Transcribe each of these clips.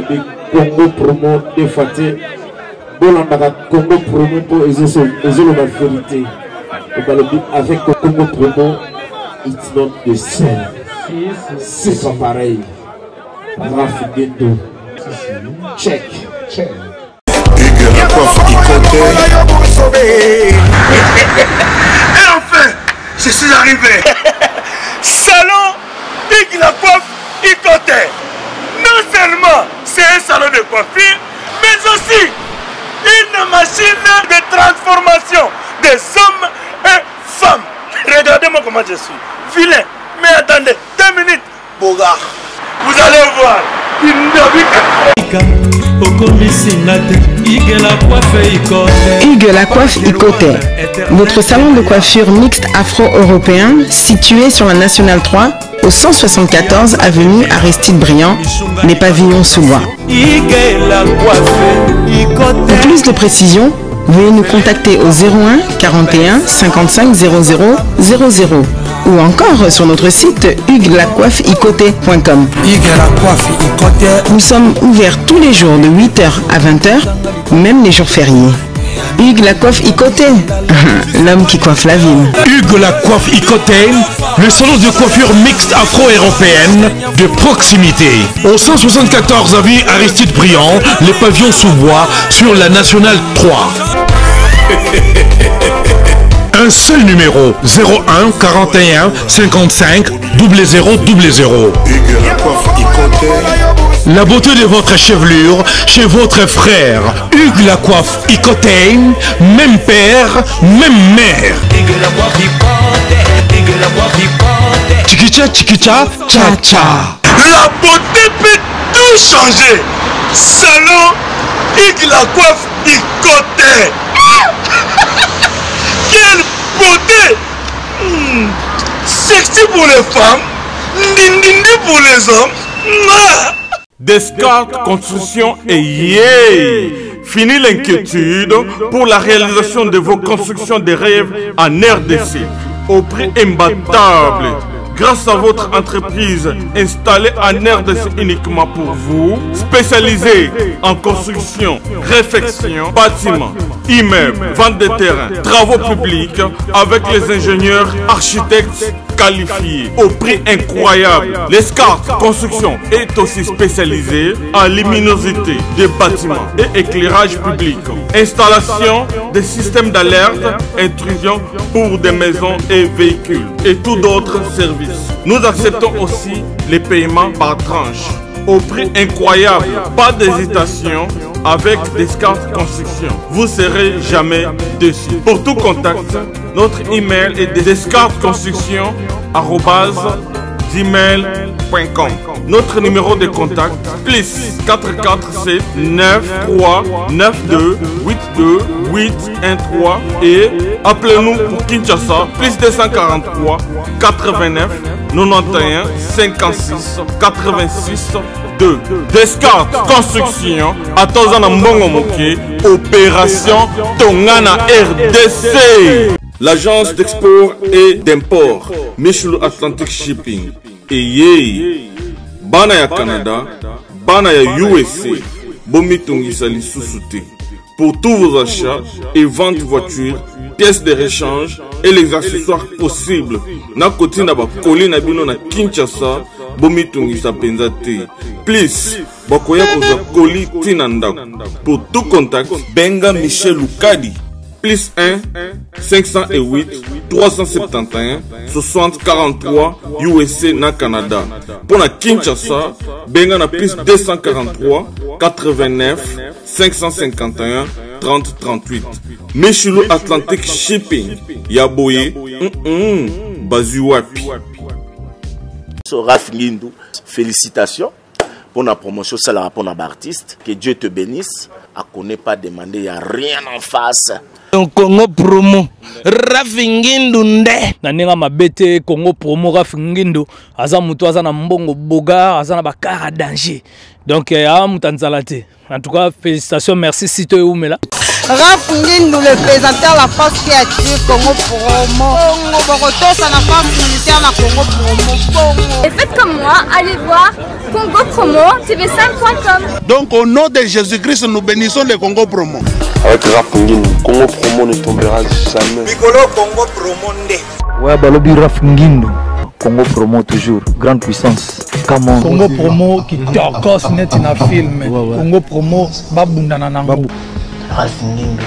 balobi Congo promo de fate bolandaka Congo promo pour ezoloba vérité balobi avec Congo promo it's not the same, c'est pas pareil. Raph Ghetto check la coiffe et enfin je suis arrivé. Salon Hugues la coiffe Icoté. Non seulement c'est un salon de coiffure, mais aussi une machine de transformation des hommes et femmes. Regardez-moi comment je suis. Vilain. Mais attendez, 2 minutes. Bogart. Vous allez voir. Hugues la coiffe Icoté. Votre salon de coiffure mixte afro-européen situé sur la Nationale 3 au 174 avenue Aristide Briand, les pavillons sous bois. Pour plus de précisions, veuillez nous contacter au 01 41 55 00 00 ou encore sur notre site huguelacoiffeicoté.com. Nous sommes ouverts tous les jours de 8h à 20h, même les jours fériés. Hugues la coiffe Icoté, l'homme qui coiffe la ville. Hugues la coiffe Icoté, le salon de coiffure mixte afro-européenne de proximité. Au 174 avenue Aristide Briand, les pavillons sous bois sur la Nationale 3. Un seul numéro, 01 41 55 00 00. La beauté de votre chevelure chez votre frère. Hugues la coiffe Icoté, même père, même mère. Chikicha, chikicha, cha cha. La beauté peut tout changer. Salon Hugues la coiffe Icoté. Quelle beauté! Sexy pour les femmes, nindindi pour les hommes. Descartes Construction et yeah! Fini l'inquiétude pour la réalisation de vos constructions de rêves en RDC au prix imbattable. Grâce à votre entreprise installée en RDC uniquement pour vous, spécialisée en construction, réfection, bâtiments, immeubles, vente de terrains, travaux publics, avec les ingénieurs architectes qualifiés au prix incroyable. Descartes Construction est aussi spécialisée en luminosité des bâtiments et éclairage public, installation des systèmes d'alerte, intrusion pour des maisons et véhicules et tous d'autres services. Nous acceptons aussi les paiements par tranche au prix incroyable. Pas d'hésitation avec Descartes Construction. Vous serez jamais déçus. Pour tout contact, notre email est descartesconstruction@gmail.com. Notre numéro de contact plus 447 93 92 82 813 et appelez-nous pour Kinshasa plus 243 89 91 56 86 2. Descartes Construction à Tozana Mbongo Moké, opération Tongana RDC. L'agence d'export et d'import Michel Atlantic Shipping et yé bana ya Canada, bana ya USA, bomitongisa lisusu te. Pour tous vos achats et ventes de voitures, pièces de rechange et les accessoires possibles. Na koti na ba koli na bino na Kinshasa, bomitongisa penza te. Please, bakoya koza koli tina ndako. Pour tout contact, benga Michel Lukadi. Plus 1 508 371 60 43 USA na Canada. Pour la Kinshasa, benga na plus 243 89 551 30 38. Michelo Atlantic Shipping. Yaboye, Bazuapi. Raph Guindou, félicitations pour la promotion, ça la pour l'artiste. Que Dieu te bénisse. à connaît pas demander, il n'y a rien en face. Congo promo Rafingindu nde naninga mabete Congo promo Rafingindu aza mutu aza na mbongo boga aza na bakara danger donc ya mutanzalate en tout cas félicitations merci Sito Eumela Rafingindu le présentateur la force créative Congo promo Congo Boroto ça na force militaire na Congo promo et faites comme moi allez voir Congo promo tv5.com. Donc au nom de Jésus-Christ nous bénissons le Congo promo. Avec Rafingindu, Congo promo ne tombera jamais. Piccolo Congo promo nde. Ouais, balobi Rafingindu, Congo promo toujours, grande puissance. Comment Congo promo qui torcos net na film. Congo promo babunda na nango. Rafingindu,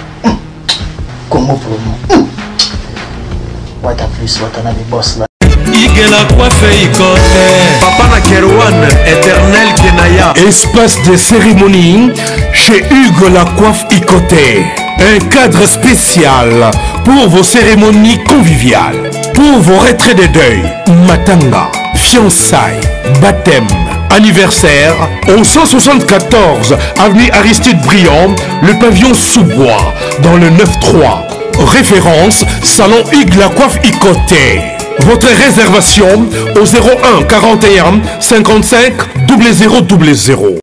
Congo promo. What a plus, what a boss là. Igela Coiffe Ikote Papa Nakerouane Éternel Kenaya. Espace de cérémonie chez Hugues la Coiffe Ikote. Un cadre spécial pour vos cérémonies conviviales, pour vos retraits de deuil, matanga, fiançailles, baptême, anniversaire. Au 174 avenue Aristide Briand, le pavillon Sous-Bois, dans le 9-3. Référence Salon Hugues la Coiffe Ikote. Votre réservation au 01 41 55 0000.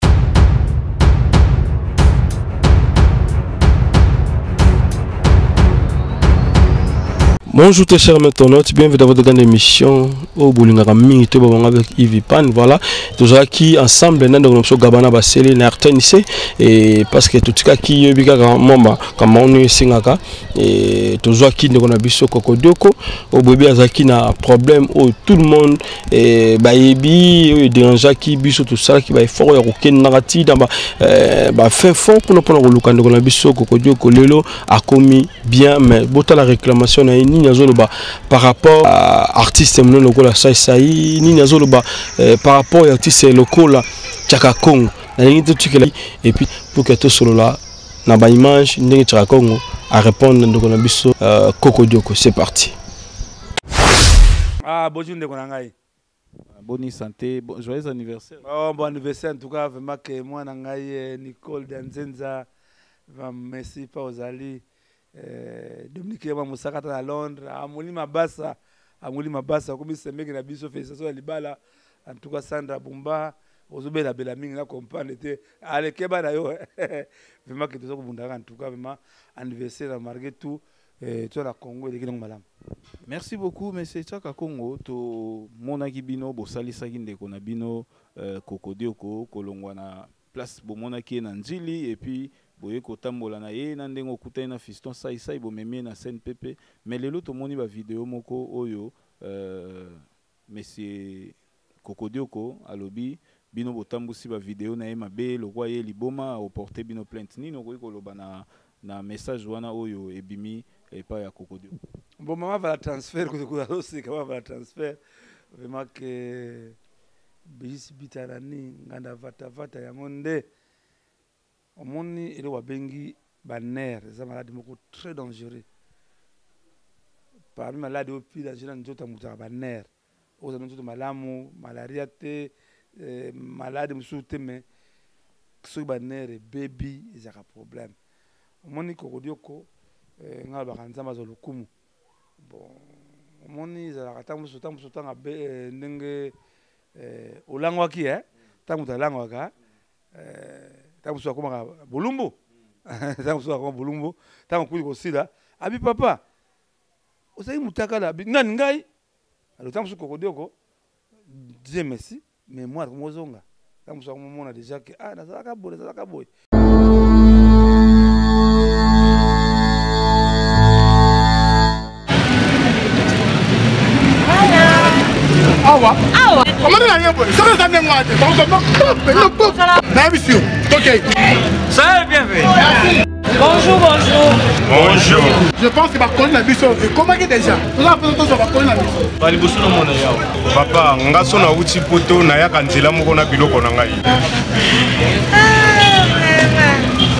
Bonjour très chers internautes, bienvenue dans votre grande émission au Boulingara Mingi avec Yves Pan. Voilà, tous qui ensemble dans notre Gabana Baseli Nartenise et parce que tout cas qui yobika mama comme on est singaka et tous qui ne connaissent pas Kokodoko au bébé azaki na problème où tout le monde et baebi dérange qui biso tout ça qui va fort ya aucun narratif dans ba fait fond pour nous prendre le candidat na biso Kokodoko lelo a commis bien mais bota la réclamation na par rapport à artistes locaux la Saïsaï ni nazoloba par rapport à artistes locaux la Tchakakong et puis pour que tout cela là na ba image ndenge Tchakakong à répondre ndeko na biso Kokodoko. C'est parti. Ah bonjour ndeko na ngai. Bonne santé, joyeux anniversaire. Oh bon anniversaire en tout cas vraiment que moi na ngai Nicole Danzenza merci pas aux alliés. Dominique Moussakata à Londres, à Moulima Bassa, comme il s'est mis à Bisso, félicitations à Libala, en tout cas Sandra Bumba, Ozobe la Belaming, la compagne était à l'Ekeba d'ailleurs, vraiment que tout ça, en tout cas, vraiment, anniversaire à Marguerite, et tout la Congo, et Madame. Merci beaucoup, monsieur Tchaka Congo, to Monaki Bino, Bosali Saginde Konabino, Kokodioko, Kolongwana, place Bomonaki Nanjili, et puis. Boye kotambola na ye na ndengo kutana na fiston sai bo memie na scène pepe mais lelo to moni ba vidéo moko oyo monsieur Kokodioko alobi bino botambusi ba vidéo na ye mabe lokwa ye liboma au porter bino plainte nino ko koloba na message wana oyo ebimi et pas ya Kokodioko. Bon maman va la transfert ko aussi comment va la transfert vraiment que bisi bitarani nganda vata ya monde. Omoni ele wabengi baner za maladi moko très dangereux. Parmi maladi au plus dangereux nzoto mutaka baner. Oza nzoto malamu, malaria te, maladi musute mais so baner baby ezaka problème. Omoni Kokodoko ngala bakanza mazolukumu. Bon, omoni za katamu sotanga be ndenge olangwaki tamu talangwaka tangu swa koma bulumbu tangu swa koma bulumbu tangu kuli kosila abi papa osai mutaka la nani ngai alors tangu swa Kokodoko Dieu merci mais moi komozonga tangu swa komona déjà que nazalaka boy Awa. Comment on a rien pour ça? Ça n'est pas ok. Ça va bien fait. Bonjour. Je pense que ma collègue n'a vu ça. Comment est déjà? Nous avons fait ça, ma collègue n'a vu ça. Balibusu no mona yao. Papa, ngaso na uchi poto na ya kanzela moko na biloko na ngai.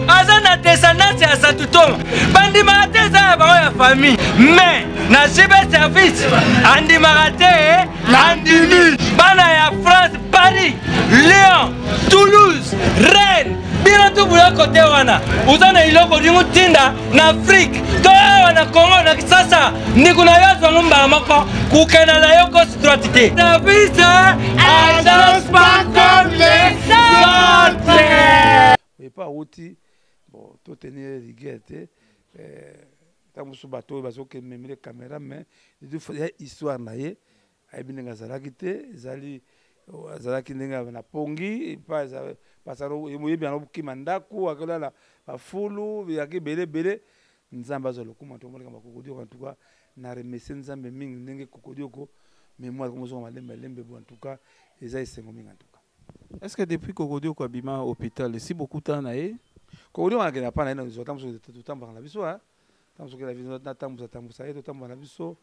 Azana descendance ya Satutonga. Bandi marate za ba ya famille. Mais na cyber service andi marate andimi bana ya France, Paris, Lyon, Toulouse, Rennes. tina tubula kote wana uza na iloko lingu tinda na Afrique to awa na Congo na Kisasa ndiku na yazo ngumba mako kukena na yoko situatite na visa agence pas comme les autres. Et pas outil bon tout tenir rigueur tant que bateau bazo que même les caméras mais il faut histoire naie aibinga zalakite zali azalaki ndenge na pongi pas pasaro yemoyebi ana bukimandaku akala la bafulu yaki bele nzamba zo lokuma to moleka makokodio en tout cas na remercier nzambe mingi ndenge kokodio ko mais moi comme zo malembe bon en tout cas eza esengo mingi en tout cas. Est-ce que depuis kokodio ko bima hôpital si beaucoup temps na e kokodio on a pas na zo tamso tout temps par la biso hein tamso que la vision na tamso tamso to tambo na biso.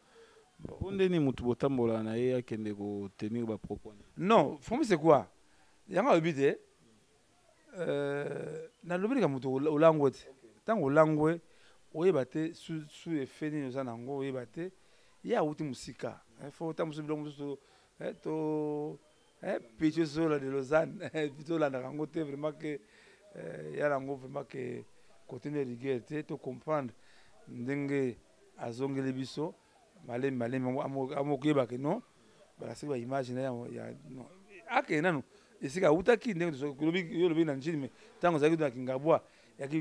Ondeni mutu botambola na ye akende ko tenir ba propos. Non, faut c'est quoi? Yanga obité na lobeli ka mutu olangwe te. Tango olangwe oyebate su efeni nous nango oyebate ya uti musika. Faut tamso bilongo so to pitcho sola de Lausanne plutôt la nango te vraiment que ya nango vraiment que continuer rigueur te to comprendre ndenge azongele biso. Malem amokueba que non bala se ba image na ya non ake nanu esika utaki ndenge so lobi na njini mais tango zaki na kingabwa ya ki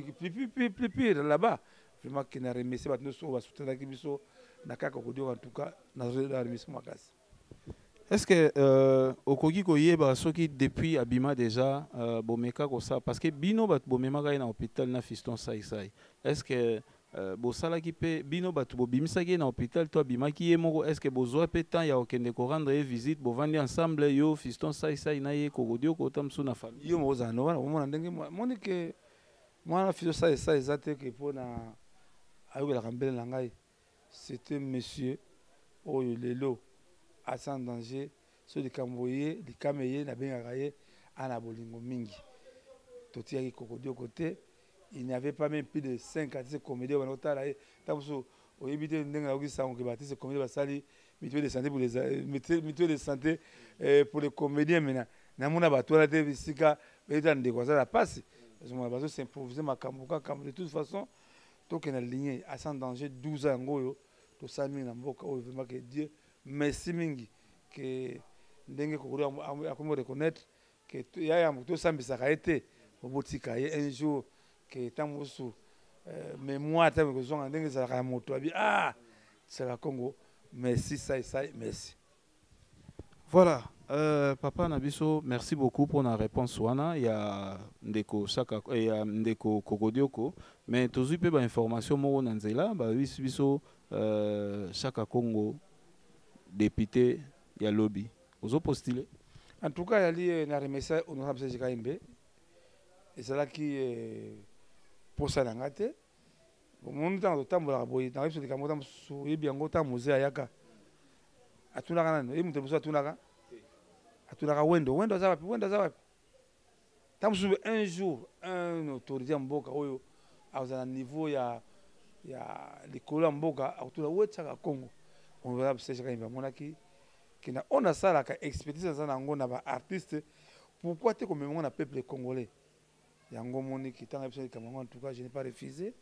plus là-bas vraiment que na remercier ba so ba soutenir ki biso na kaka kodio en tout cas na remercier makasi. Est-ce que okoki koyeba soki depuis abima déjà bomeka ko ça parce que bino bat bomema ka na hôpital na fiston sai est-ce que bosala ki pe bino batu bobimisaki na hôpital to bimaki ye moko est-ce que bozwa pe temps ya okende ko rendre visite bovandi ensemble yo fiston sai na ye kokodio ko tamsu na famille yo moza no wana mona ndenge monike mwana fiston sai ezate ke pona ayo la kambele na ngai c'était monsieur oyo lelo à sans danger so de kamboye de kameye na benga ye ana bolingo mingi totiaki kokodio côté. Il n'y avait pas même plus de 5 à 10 comédiens au Notara. Tant que éviter de n'avoir que bâtir comédiens basali, mutuelle de santé pour les mutuelle de santé pour les comédiens maintenant. Namuna bateau la télé sika, mais dans des quoi ça la passe. Parce que mon bateau s'improviser ma kambuka kam de toute façon. Tant qu'on a ligné à sans danger 12 ans goyo, tout ça mis na mboka o vraiment que Dieu merci mingi que ndenge kokuri a comment reconnaître que ya ya muto sambisa ka été au botika un jour que tant sous mémoire tant que sont ndenge za ka moto abi ah c'est la Congo merci ça merci. Voilà papa Nabiso merci beaucoup pour la réponse wana il y a ndeko saka et ndeko kokodioko mais tozui pe ba information mo na nzela ba biso Chaka Congo député ya lobby ozo postuler en tout cas yali na remercier honorable Serge Kaimbe et c'est là qui posa na ngate mon temps tambola boy na biso de kamota so yebi yango ta musée ayaka atuna kana e mutu biso atuna wendo za wapi tamsu un jour un autorité mboka oyo azana niveau ya likolo mboka atuna wetaka Congo on va Serge Kaimbe monaki kina on a ça la expertise za nango na ba artiste pourquoi te comme on a peuple congolais yango moniki tanga biso kamango en tout cas je n'ai pas refusé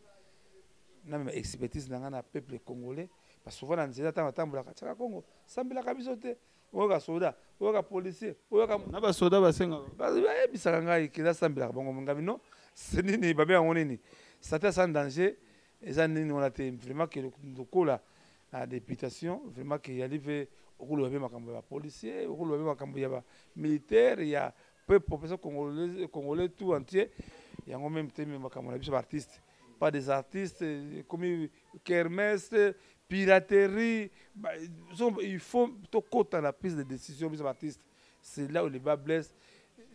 na même expertise na peuple congolais parce que souvent na nzela tanga tambola ka Chaka Congo sambela ka biso te oyoka soda oyoka policier oyoka na ba soda basenga bayebisaka ngai kila sambela bongo ngami non c'est nini babe yango nini c'était sans danger eza nini on a été vraiment que le kola la députation vraiment qu'il y avait au le makambo ya policier au le makambo ya militaire il y a population congolais tout entier il y a même thème makambo ya artistes pas des artistes comme kermesse piraterie il faut to côté la prise de décision des artistes c'est là où les bas blessent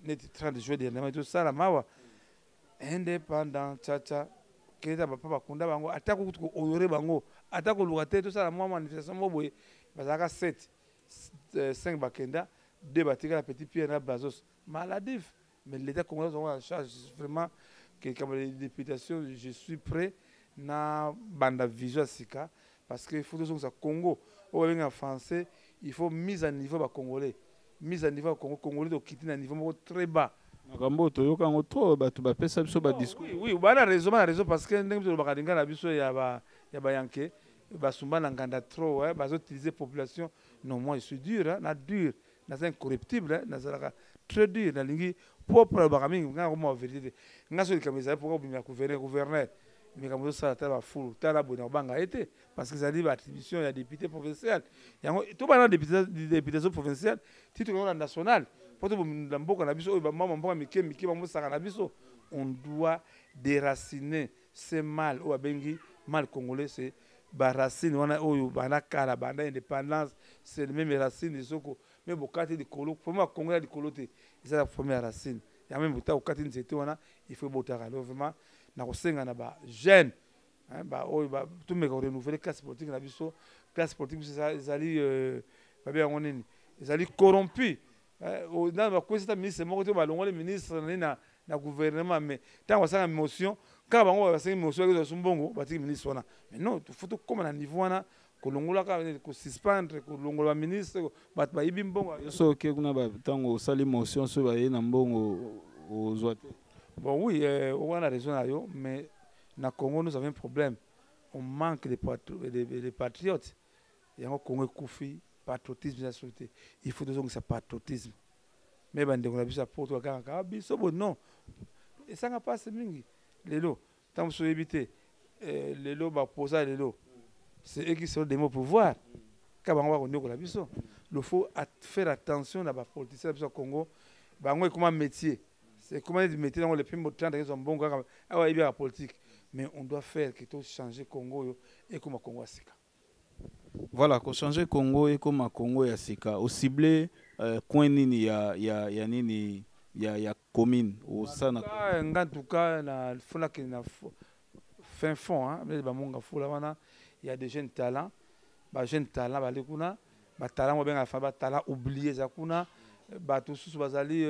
n'est en train de jouer dernièrement tout ça la mawa indépendant tcha keza papa kunda bango atako kutuko honorer bango atako lugate tout ça la moi manifestation moboye bazaka 5 bakenda 2 batika la petite pierre na Brazos maladif mais l'état congolais en charge vraiment que comme les députations je suis prêt na banda visual sika parce que il faut que ça Congo au en français il faut mise à niveau ba congolais mise à niveau congolais donc quitter un niveau très bas Makambo toyoka ngo trop batu ba pesa biso ba discours. Oui, bana raison parce que ndenge to bakadinga na biso ya ba yanke ba sumba na nganda trop bazo utiliser population. Non, moi je suis dur hein, na dur, na c'est incorruptible hein, na ça très dur na lingi propre bakamingi nga ko mo vérité. Nga so likamisa pour ko bimia gouverner mais comme ça ta ba fou ta la bona banga été parce que ça dit attribution ya député provincial. Yango to bana député provincial titre national. On doit déraciner ce mal ou abengi mal congolais c'est baracine on a oyo bana kala bana indépendance c'est le même racine soko mais bokati de colo pour moi congolais de coloté c'est la première racine il y a même bota okati nzete wana il faut botaka vraiment na kosenga na ba jeune hein ba oyo ba tout me renouveler classe politique na biso classe politique c'est ezali ba bien on nini ezali corrompu. Dans ma question ministre moko te balongole ministre na gouvernement mais tant on ça motion quand bango ba sengi motion ke sumbongo batiki ministre wana mais non il faut tout comme na niveau wana ko longola ka ko suspendre ko longola ministre bat ba yibi mbongo so ke kuna ba tango sali motion so ba ye na mbongo ozwate. Bon oui on a raison là yo mais na Congo nous avons un problème on manque de patriotes et en Congo kufi patriotisme la société il faut donc ça patriotisme mais bande on a vu ça pour toi quand biso bon non et ça n'a pas c'est mingi lelo tant so éviter lelo ba poser lelo c'est eux qui sont des mots pouvoir quand on va on la biso il faut faire attention à la politicien du Congo bango comment métier c'est comment des métiers dans les primo 30 ils sont bons ah ouais il y a la politique mais on doit faire que tout changer Congo et comment Congo sika. Voilà, qu'on change Congo et comme Congo ya sika au ciblé coin nini ya nini ya commune au sana en tout cas na fona que na fin fond hein mais ba monga fula wana il y a des jeunes talents ba jeunes talents ba lekuna ba talent bien fa ba talent oublié za kuna ba tout sous bazali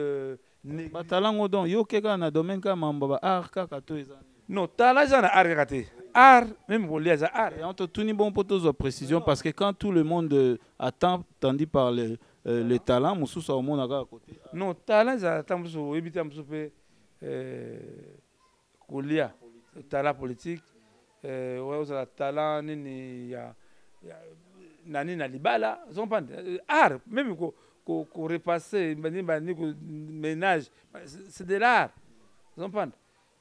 ba talent donc yo keka na domaine ka mamba ba art ka to ezana. Non, talent za na art kate. Art, même pour les arts. Et on te tourne bon pour tous précision parce que quand tout le monde attend, tandis par le talent, Moussou au monde à côté. Non, talent, ça attend Moussou, éviter Moussou Koulia, talent politique, ouais, ça talent ni ya nani na libala, ils pas art, même qu'on repasser, ménage, c'est de l'art, ils pas.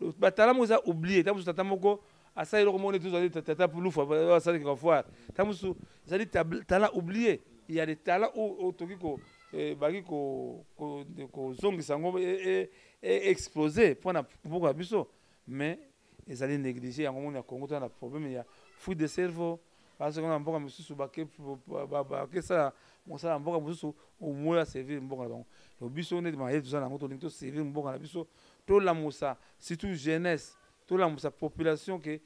Le talent Moussa oublié, t'as Moussa tamoko. Asa il remonte tous les tata pour nous ça dit qu'on voit tamusu ça dit talent oublié il y a des talents au tokiko baki ko zongi sango et exploser pour na biso mais ils allaient négliger en moment Congo on a problème il y a fuite de cerveau parce qu'on a mboka mususu baki que ça mon ça mboka mususu au moins servir mboka donc le biso ne ma tout ça na moto linto servir mboka na biso to la musa surtout jeunesse tout la population que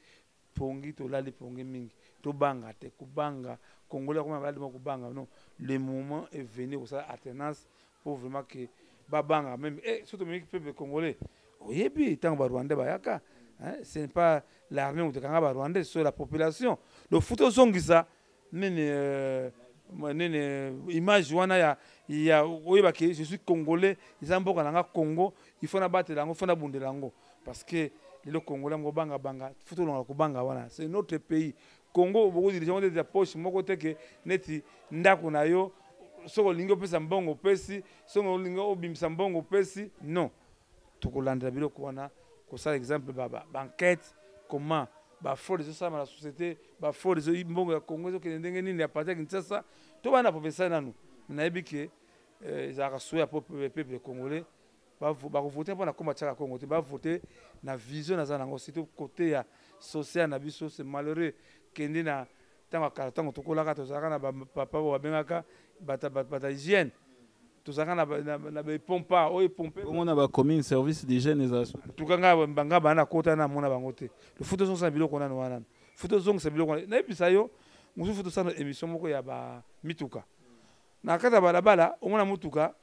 pongi to lali pongi mingi to banga te kubanga congolais comme bali kubanga non le moment est venu pour ça alternance pour vraiment que babanga même et surtout le peuple congolais oyebi tant ba rwandais bayaka hein ce n'est pas l'armée ou kanga ba rwandais c'est la population le photo songisa nene image wana ya oyeba que je suis congolais ils amboka nanga Congo il faut na battre lango faut na bundela lango parce que le Congolais ngobanga banga futo longa kubanga wana c'est notre pays Congo beaucoup de gens de la poche moko teke neti ndako na yo soko lingo pesa mbongo pesi soko lingo obimisa mbongo pesi non tokolandela biloko wana ko ça exemple baba banquette comment ba fraude ça dans la société ba fraude mbongo ya Congo zo ndenge nini ya parti Kinshasa to bana professeur nanu na ebike za kasouya peuple congolais va voter pour la combattre à Congo, va voter na vision na zanango surtout côté ya social na biso c'est malheureux kendi na tanga karton to kola ka to zaka na papa wa bengaka bata hygiène to zaka na pompa o pomper on a ba commune service d'hygiène za to kanga banga bana kota na mona bangote le photo son sa biloko na wana photo zong sa biloko na bisa yo musu photo sa émission moko ya ba mituka na kata balabala o mona mutuka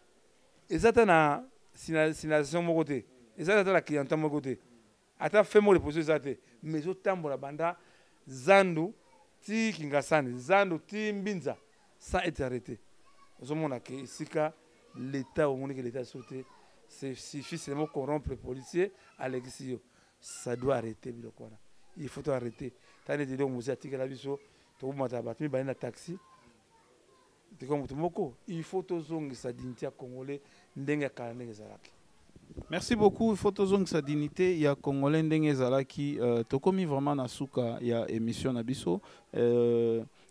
ezata na sinalisation moko te ezata la clientèle moko te ata fait mo reposer zate mais otambola banda zandu ti kingasani zandu ti mbinza sans être arrêté ozomona ke sika l'état au monde que l'état sauté c'est suffit seulement corrompre les policiers à l'exil. Ça doit arrêter. Il faut arrêter. Tant que tu as dit que tu taxi. Il faut que sa dignité congolais. Merci beaucoup. Il faut que sa dignité. Il y a Congolais ndenge zalaki. Tokomi vraiment na suka ya émission na biso.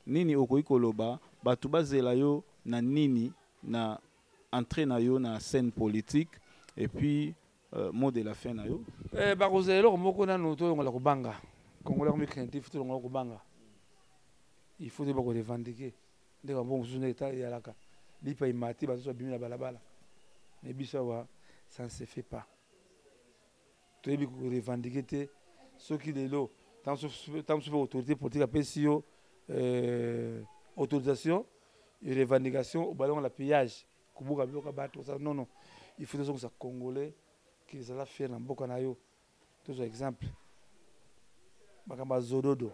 Nini okoki koloba batu bazela yo na nini na entrée na yo na scène politique et puis mot de la fin na yo. Bakozela ko moko na noto ngola kubanga. Congolais ko craintif to ngola kubanga. Il faut de revendiquer. De bon zone état ya laka. Lipa imati bazo bimi na balabala. Mais bisawa ça ne se fait pas. Tu es revendiquer ceux qui de l'eau tant que autorité politique appelle si autorisation et revendication au ballon la pillage. Non, non. Il faut que ça Congolais qui les a fait dans beaucoup nayo. Tous exemple. Bakamba Zododo.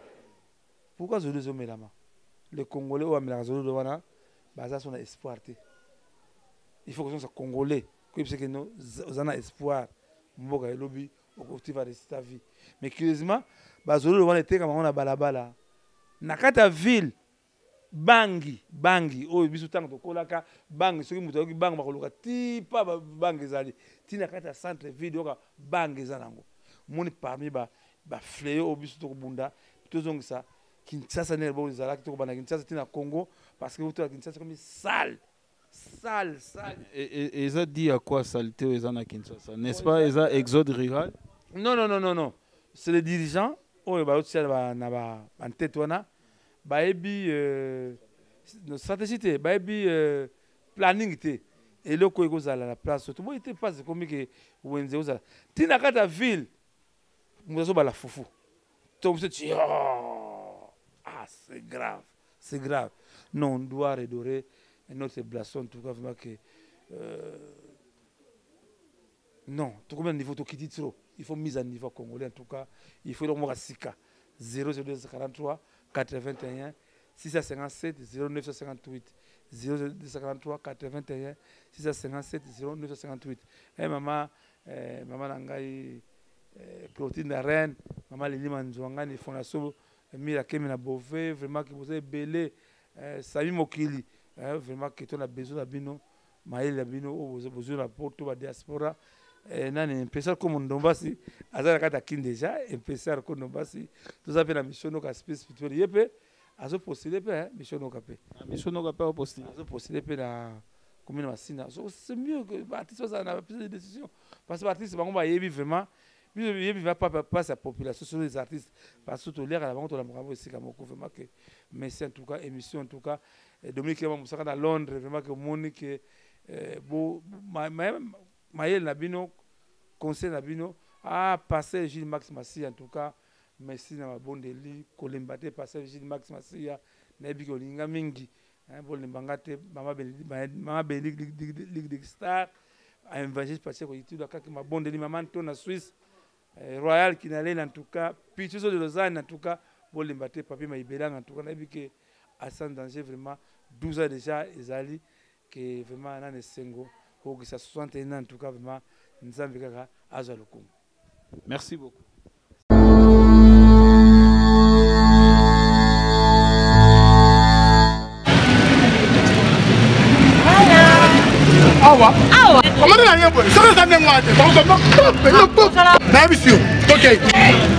Pourquoi Zododo melama? Les Congolais ou amela Zododo wana baza son espoir. Il faut que ça Congolais que c'est que nous avons espoir. Mboka elobi au va rester ta vie. Mais curieusement, Zododo wana était comme on a balabala. Nakata ville bangi o biso tango to kolaka bangi soki muto yoki bangi makoluka ti pa bangi zali ti nakata centre ville yoka bangi zanango moni parmi ba fléau o biso to bunda tozongi ça Kinshasa ne bo zalaki to bana Kinshasa ti na Congo parce que to Kinshasa comme sale et ça dit à quoi saleté aux na Kinshasa n'est-ce pas ça exode rural? Non, c'est les dirigeants o ba otsia na ba en tête wana baebi stratégie te baebi planning te et le ko ekozala la place tout bon était pas comme que wenze ozala tina kata ville muzo bala fufu to vous dit c'est grave non on doit redorer notre blason en tout cas vraiment que non tout comme niveau to kiti trop il faut mise à niveau congolais en tout cas il faut le moi sika 00243 81 657 0958 0243 81 657 0958. Maman nangai Clotine la reine, maman Lili Manzouanga ni fondation Mira Kemina Bové, vraiment que vous avez belé Sami Mokili, vraiment que tu as besoin d'abino, Maël Abino, vous avez besoin de porto la diaspora. Nani impesa comme Ndombasi, azala kata kin déjà, impesa comme Ndombasi, tout ça fait la mission donc aspect spirituel yepé, azo postuler pe mission donc apé. Mission donc apé au postuler. Azo postuler pe na commune Masina. C'est mieux que l'artiste ça n'a pris des décisions parce que l'artiste bango ba yebi vraiment, yebi va pas sa population sur les artistes parce que tout l'air à la banque de la Mokamo aussi comme vraiment que merci en tout cas émission en tout cas Dominique Moussaka dans Londres vraiment que Monique beau Maël Nabino, conseil Nabino, passé Gilles Max Massia en tout cas, merci na bonne deli, Kolimbate passé Gilles Max Massia, Nebi Kolinga Mingi, bon limbangate, Mama Beli Ligue des Stars, un évangéliste passé ko yitu ka ma bonne deli maman to na Suisse, Royal Kinalen en tout cas, Pichuso de Lausanne en tout cas, bon limbate papi Maïbelang en tout cas, Nebi que à sans danger vraiment 12 ans déjà Ezali que vraiment nan esengo. Que ça 61 en tout cas vraiment Nzambika Azalokum. Merci beaucoup. Awa. Comment on a rien pour ça ça n'est moi. OK.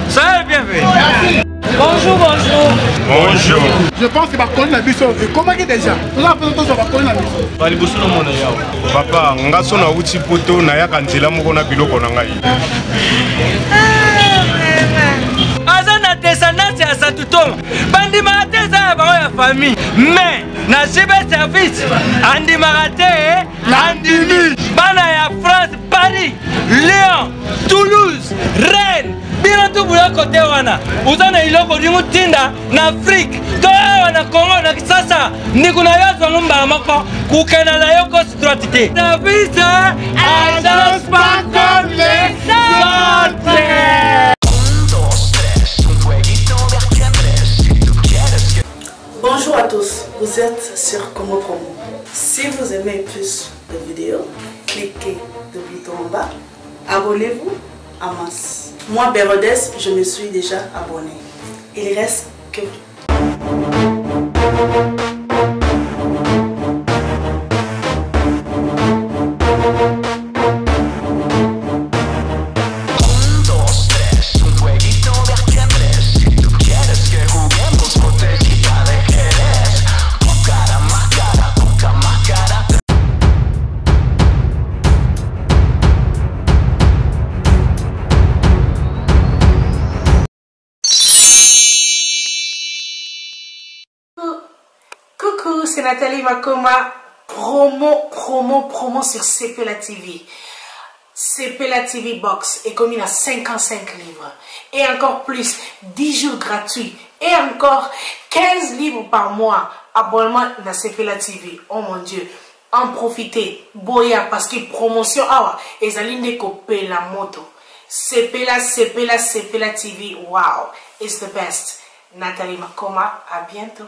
Ça est bien fait. Merci. Bonjour. Je pense que bakoni na biso comment que déjà nous avons fait ça bakoni na biso bali bosuno mona yao papa ngaso na uti poto na ya kanzela moko na biloko na ngai azana descendance ya Satutonga bandima te za ba ya famille mais na cyber service andima te andimi bana ya France Paris Lyon Toulouse Rennes bino tu buya kote wana uzana iloko ringu tinda na Afrique to wana Congo na Kinshasa nikuna yazo ngomba mako kukena na yoko stratégie service agence pas comme les autres. Bonjour à tous, vous êtes sur Congo Promo. Si vous aimez plus de vidéos, cliquez le bouton en bas. Abonnez-vous en masse. Moi, Bérodès, je me suis déjà abonné. Il reste que Coucou, c'est Nathalie Makoma. Promo sur Cepela TV. Cepela TV Box est commis à 55 livres. Et encore plus, 10 jours gratuits. Et encore 15 livres par mois. Abonnement dans Cepela TV. Oh mon Dieu. En profitez. Boya parce que promotion. Ah, et Zaline copé la moto. Cepela TV. Wow. It's the best. Nathalie Makoma. À bientôt.